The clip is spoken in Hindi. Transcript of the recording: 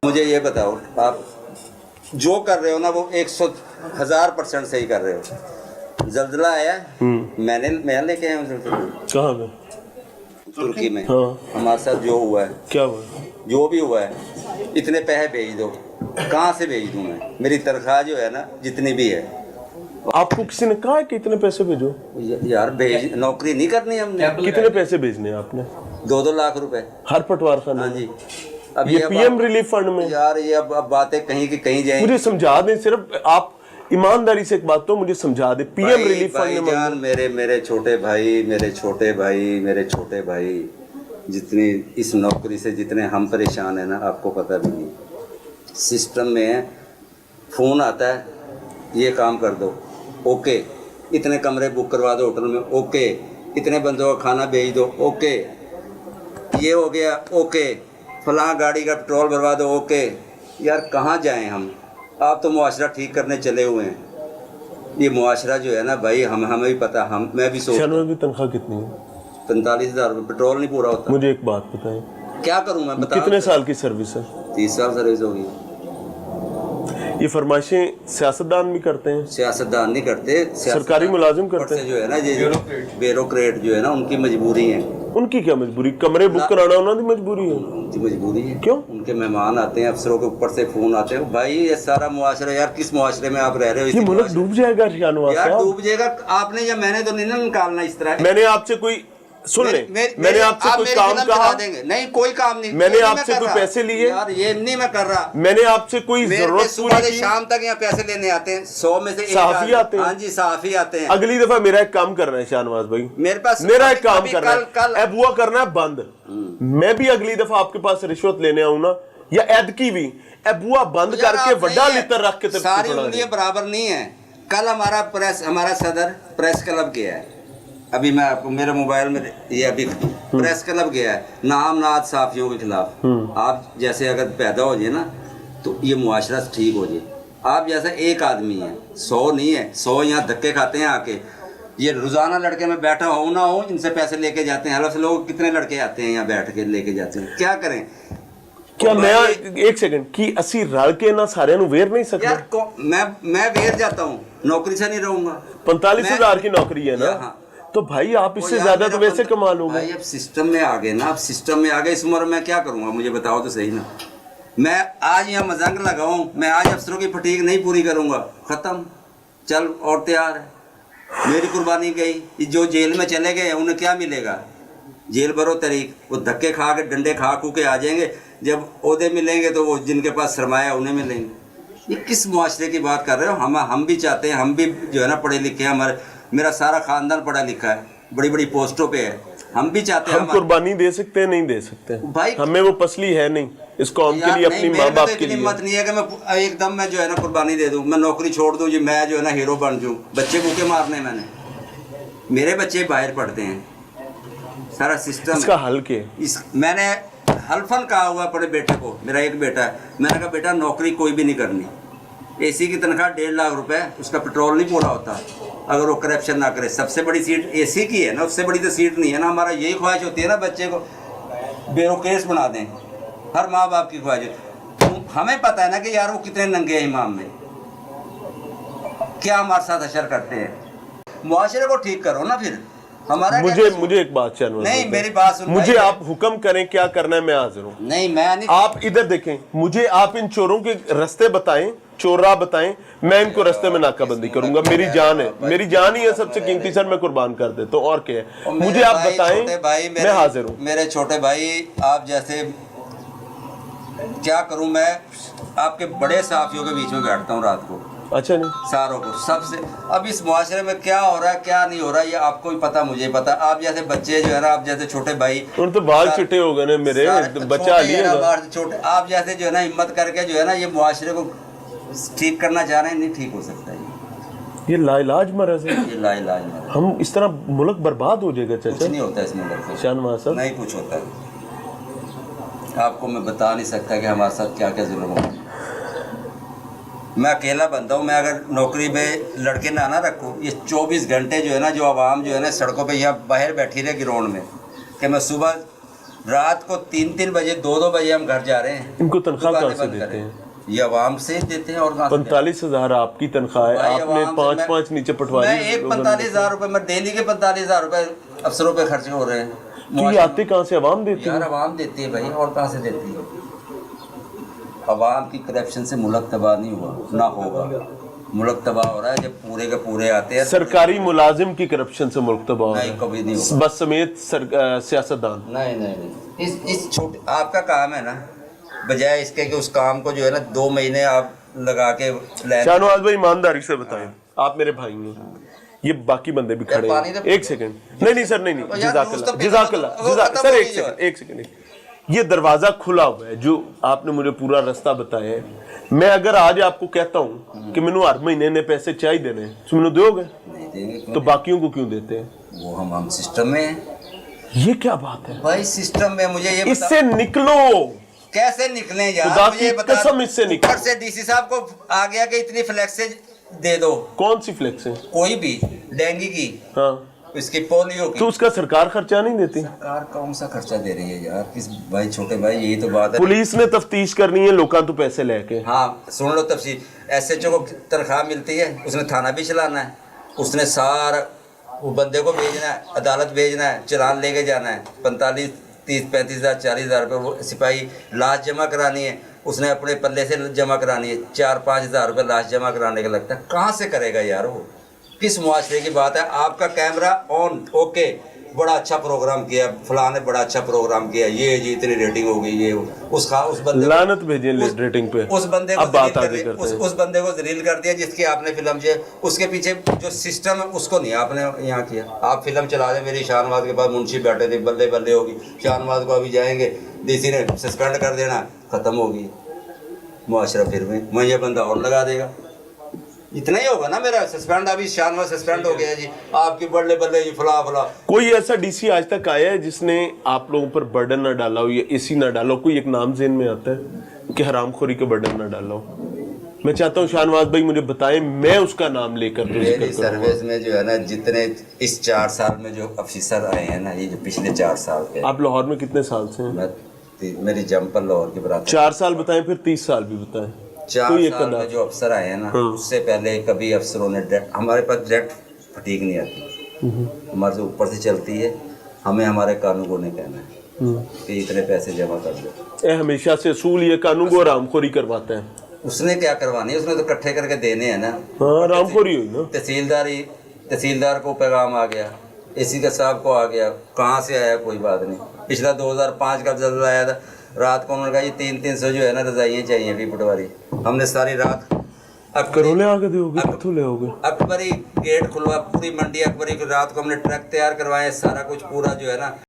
मुझे ये बताओ, आप जो कर रहे हो ना वो 100,000% सही कर रहे हो। जल्जला आया, मैं लेके आया हूँ जल्जला। कहाँ पे? तुर्की में। हाँ। हमारे साथ जो हुआ है, क्या हुआ? जो भी हुआ है, इतने पैसे भेज दो। कहाँ से भेज दूँ मैं? मेरी तनख्वाह जो है ना, जितनी भी है। आपको किसी ने कहा है कि इतने पैसे भेजो? यार भेज, नौकरी नहीं करनी हमने। कितने पैसे भेजने हैं आपने? 2-2 लाख रुपए हर पटवार खाने हाँ में? जी। अब ये पीएम रिलीफ फंड में? यार ये अब बातें कहीं की कहीं जाएंगी। मुझे समझा दें, सिर्फ आप ईमानदारी से एक बात तो मुझे समझा दे। पीएम रिलीफ फंड में जान, मेरे छोटे भाई जितनी इस नौकरी से जितने हम परेशान है ना, आपको पता भी नहीं। सिस्टम में फोन आता है, ये काम कर दो, ओके। इतने कमरे बुक करवा दो होटल में, ओके। इतने बंदों का खाना भेज दो, ओके। ये हो गया, ओके। फलां गाड़ी का पेट्रोल भरवा दो, ओके। यार कहाँ जाएं हम? आप तो मुआशरा ठीक करने चले हुए हैं। ये मुआशरा जो है ना भाई, हमें भी पता, मैं भी सोच। की तनख्वाह कितनी है? 45,000 रुपये। पेट्रोल नहीं पूरा होता। मुझे एक बात बताएं, क्या करूं मैं? बता। कितने साल की सर्विस है? 30 साल सर्विस होगी। ये फरमाइशें सियासतदान भी करते हैं? सियासतदान नहीं करते, सरकारी मुलाजिम करते हैं। जो है ना, ये ब्यूरोक्रेट जो है ना, उनकी मजबूरी है। उनकी क्या मजबूरी? कमरे बुक कराना उन्होंने मजबूरी है? उनकी मजबूरी है। क्यों? उनके मेहमान आते हैं, अफसरों के ऊपर से फोन आते हैं। भाई ये सारा मुआशरा, यार किस मुआशरे में आप रह रहे हो? ये मुल्क डूब जाएगा शाहनवाज यार, साहब। डूब जाएगा। आपने या मैंने तो नहीं ना निकालना इस तरह। मैंने आपसे कोई सुन ले, मैंने आपसे कोई काम कहा? नहीं, कोई काम नहीं। मैंने आपसे कोई पैसे लिए? यार ये नहीं मैं कर रहा। मैंने आपसे कोई जरूरत सुबह से शाम तक यहाँ पैसे लेने आते हैं। 100 में से 1 सहाफी आते हैं। हाँ जी, सहाफी आते हैं। अगली दफा मेरा एक काम करना है शाहनवाज भाई, मेरे पास मेरा एक काम करना है, कल एबुआ करना है बंद। मैं भी अगली दफा आपके पास रिश्वत लेने आऊँ ना, या एद की भी, एबुआ बंद करके बड़ा लितर रख के सारी उंगलियां बराबर नहीं है। कल हमारा सदर प्रेस क्लब गया है। अभी मैं आपको मेरे मोबाइल में ये अभी प्रेस क्लब गया है, नामनाद साफियों के खिलाफ। आप जैसे अगर पैदा हो जाए ना, तो ये मुआशरा ठीक हो जाए। आप जैसा एक आदमी है, 100 नहीं है। 100 यहाँ धक्के खाते हैं आके। ये रोजाना लड़के में बैठा हो ना हो, इनसे पैसे लेके जाते हैं। हल्फ से लोग कितने लड़के आते हैं यहाँ बैठ के लेके जाते हैं। क्या करें? क्या मैं एक सेकंड की असी रल के ना सारे वेर नहीं सकते? यार मैं वेर जाता हूँ, नौकरी से नहीं रहूंगा। 45,000 की नौकरी है ना। हाँ। तो भाई आप इससे ज्यादा तो वैसे कमा लोगे। भाई अब सिस्टम में आ गए ना, अब सिस्टम में आ गए। इस उम्र में क्या करूंगा? मुझे बताओ तो सही ना। मैं आज यहाँ मजंग लगाऊं, मैं आज अफसरों की फटीक नहीं पूरी करूंगा, खत्म। चल और तैयार है, मेरी कुर्बानी गई। जो जेल में चले गए उन्हें क्या मिलेगा? जेल भरो तरीक, वो धक्के खा के डंडे खा खू के आ जाएंगे। जब ओहदे मिलेंगे तो वो जिनके पास सरमाया उन्हें मिलेंगे। ये किस मुआशरे की बात कर रहे हो? हम भी चाहते हैं, हम भी जो है ना पढ़े लिखे हैं। मेरा सारा खानदान पढ़ा लिखा है, बड़ी बड़ी पोस्टों पे है। हम भी चाहते हैं। हम कुर्बानी दे सकते हैं? नहीं दे सकते भाई। हमें वो पसली है नहीं इस कौम के लिए, अपनी माँ बाप के लिए। हिम्मत नहीं है कि मैं एकदम मैं जो है ना कुर्बानी दे दूं, मैं नौकरी छोड़ दूं जी, मैं जो है ना हीरो बन जाऊं। बच्चे भूखे मारने मैंने, मेरे बच्चे बाहर पढ़ते हैं। सारा सिस्टम इसका हल क्या? मैंने हल्फन कहा हुआ बड़े बेटे को, मेरा एक बेटा है, मैंने कहा बेटा नौकरी कोई भी नहीं करनी। एसी की तनख्वाह 1.5 लाख रुपए, उसका पेट्रोल नहीं पूरा होता अगर वो करप्शन ना करे। सबसे बड़ी सीट एसी की है ना, उससे बड़ी तो सीट नहीं है ना। हमारा यही ख्वाहिश होती है ना, बच्चे को ब्यूरोक्रेट बना दें। हर माँ बाप की ख्वाहिश है। हमें पता है ना कि यार वो कितने नंगे हैं इमाम में, क्या हमारे साथ असर करते हैं। मुआशरे को ठीक करो ना फिर। हमारा मुझे एक बात चाहिए। नहीं, मेरी बात सुन। मुझे आप हुक्म करें, क्या करना है मैं हाजिर हूँ। नहीं, मैं नहीं। आप इधर देखें, मुझे आप इन चोरों के रास्ते बताएं, चोरा बताएं, मैं इनको रास्ते में नाकाबंदी करूंगा। मेरी जान है, मेरी जान ही है सबसे कीमती सर, मैं कुर्बान कर देता हूँ। और क्या है? मुझे आप बताएं, मैं हाजिर हूँ। मेरे छोटे भाई, आप जैसे क्या करूं मैं? आपके बड़े साफियों के बीच में बैठता हूँ रात को। अच्छा नहीं, सारों को, सबसे। अब इस मुआशरे में क्या हो रहा है क्या नहीं हो रहा, ये आपको भी पता, मुझे पता। आप जैसे बच्चे जो है ना, आप जैसे छोटे भाई, उन तो बाल चिट्टे हो गए मेरे, बच्चा छोटे। आप जैसे जो है ना हिम्मत करके जो है ना ये मुआशरे को ठीक करना चाह रहे हैं, नहीं ठीक हो सकता ये लाइलाज मरज़ है। ये लाइलाज मरज़। हम इस तरह मुल्क बर्बाद हो जाएगा। चाचा कुछ नहीं होता इस मुल्क में शाहनवाज साहब, नहीं कुछ होता है। आपको मैं बता नहीं सकता कि हमारे साथ क्या क्या जुल्म हो। मैं अकेला बंदा हूँ। मैं अगर नौकरी में लड़के ना रखूँ, ये 24 घंटे जो है ना, जो आवाम जो है ना सड़कों पे यहाँ बाहर बैठी रहे ग्राउंड में, कि मैं सुबह रात को 3-3 बजे 2-2 बजे हम घर जा रहे हैं। इनको तनख्वाह दुकानें कहाँ से बंद देते करें। हैं? ये आवाम से देते हैं और कहाँ से देते हैं? 45,000 आपकी तनख्वाह है, भाई, आपने आवाम से 5-5 नीचे पटवारी मैं एक 45,000 रुपए, मैं डेली के 45,000 रुपए अफसरों पे खर्च हो रहे हैं। तो ये आते कहाँ से? आवाम देती यार है। आवाम देती है भाई, और कहाँ से देती है? आवाम की करप्शन से मुल्क तबाह नहीं हुआ, ना होगा। मुल्क तबाह हो रहा है जब पूरे के पूरे आते हैं। सरकारी मुलाजिम की करप्शन से मुल्क तबाह हो रहा नहीं, है। कभी नहीं होगा। बस समेत सियासतदान। नहीं, इस छोटे आपका काम है ना, बजाय इसके कि उस काम को जो है ना 2 महीने आप लगा के प्लान। शाहनवाज भाई ईमानदारी से बताएं, आप मेरे भाई हैं, ये बाकी बंदे भी खड़े पानी हैं। तो- एक सेकंड, नहीं सर, नहीं यार, जिज़ाकल्लाह, दोस्त जिज़ाकल्लाह, वो खत्म सर हो एक सेकंड, ये दरवाजा खुला हुआ है जो आपने मुझे पूरा रास्ता बताया है। मैं अगर आज आपको कहता हूँ कि मैंने हर महीने ने पैसे चाहिए देने, तो मैंने दोगे? नहीं देंगे, क्यों? तो बाकियों को क्यों देते हैं? वो हम सिस्टम में हैं। ये क्या बात है? भाई सिस्टम में मुझे ये बता, इससे निकलो। कैसे निकले यार? खुदा मुझे की बता, कसम इससे निकलो। ऊपर से डीसी साहब को आ गया कि इतनी फ्लैक्सेज दे दो, कौन सी फ्लेक्स है? कोई भी, डेंगू की, हाँ, इसकी पोलियो की। तो उसका सरकार खर्चा नहीं देती? सरकार कौन सा खर्चा दे रही है यार? किस भाई, छोटे भाई, यही तो बात है। पुलिस ने तफ्तीश करनी है, लोगों तो पैसे लेके। हाँ, सुन लो तफसील। SHO को तनख्वाह मिलती है, उसने थाना भी चलाना है, उसने सारा वो बंदे को भेजना है, अदालत भेजना है, चालान लेके जाना है, 45, 30, 35,000, 40,000 रुपये। वो सिपाही लाश जमा करानी है, उसने अपने पल्ले से जमा करानी है, 4-5 हज़ार रुपये लाश जमा कराने का लगता है। कहाँ से करेगा यार वो? किस मुआशरे की बात है? आपका कैमरा ऑन, ओके, बड़ा अच्छा प्रोग्राम किया, फलां ने बड़ा अच्छा प्रोग्राम किया, ये जी इतनी रेटिंग हो गई, ये उस बंदे लानत भेजें रेटिंग पे। उस बंदे को अब बात जलील आगे कर करते हैं। उस बंदे को जलील कर दिया जिसकी आपने फिल्म जो उसके पीछे जो सिस्टम है उसको नहीं आपने यहाँ किया। आप फिल्म चला दें, मेरी शाहनवाज के पास मुंशी बैठे थे, बल्ले बल्ले होगी, शाहनवाज को अभी जाएंगे, डीसी ने सस्पेंड कर देना, खत्म होगी मुआशरा। फिर में मैं ये बंदा और लगा देगा, इतना ही होगा ना मेरा सस्पेंड। अभी शाहनवाज सस्पेंड हो गया जी, आपकी बल्ले बल्ले जी, फला फला। कोई ऐसा डीसी आज तक आया है जिसने आप लोगों पर बर्डन ना डाला हो या एसी ना डाला हो? कोई एक नाम ज़हन में आता है कि हरामखोरी का बर्डन ना डाला हो? मैं चाहता हूँ शाहनवाज भाई मुझे बताएं, मैं उसका नाम लेकर तो जिक्र मेरी करूंगा। सर्विस में जो है ना, जितने इस 4 साल में जो अफसर आए हैं ना, ये जो पिछले 4 साल के, आप लाहौर में कितने साल से हैं? मेरी जम्पर लाहौर की बरात 4 साल बताएं, फिर 30 साल भी बताएं। 4 कोई एक साल कदम। में जो अफसर आए हैं ना, उससे पहले कभी अफसरों ने हमारे पास डायरेक्ट फटीक नहीं आती, हमारे से ऊपर से चलती है। हमें हमारे कानून को नहीं कहना है कि इतने पैसे जमा कर दो। ये हमेशा से असूल ये कानून को हरामखोरी करवाता है। उसने क्या करवानी है? उसने तो इकट्ठे करके देने हैं ना। हाँ, हरामखोरी हुई ना। तहसीलदार को पैगाम आ गया, एसी का साहब को आ गया, कहाँ से आया कोई बात नहीं। पिछला 2005 का जल्द आया था, रात को उन्होंने कहा ये 300 जो है ना रजाइयाँ चाहिए भी पटवारी। हमने सारी रात करोले आगे दोगे, कितों ले आओगे? अकबरी गेट खुलवा, पूरी मंडी अकबरी की रात को हमने ट्रक तैयार करवाए, सारा कुछ पूरा जो है ना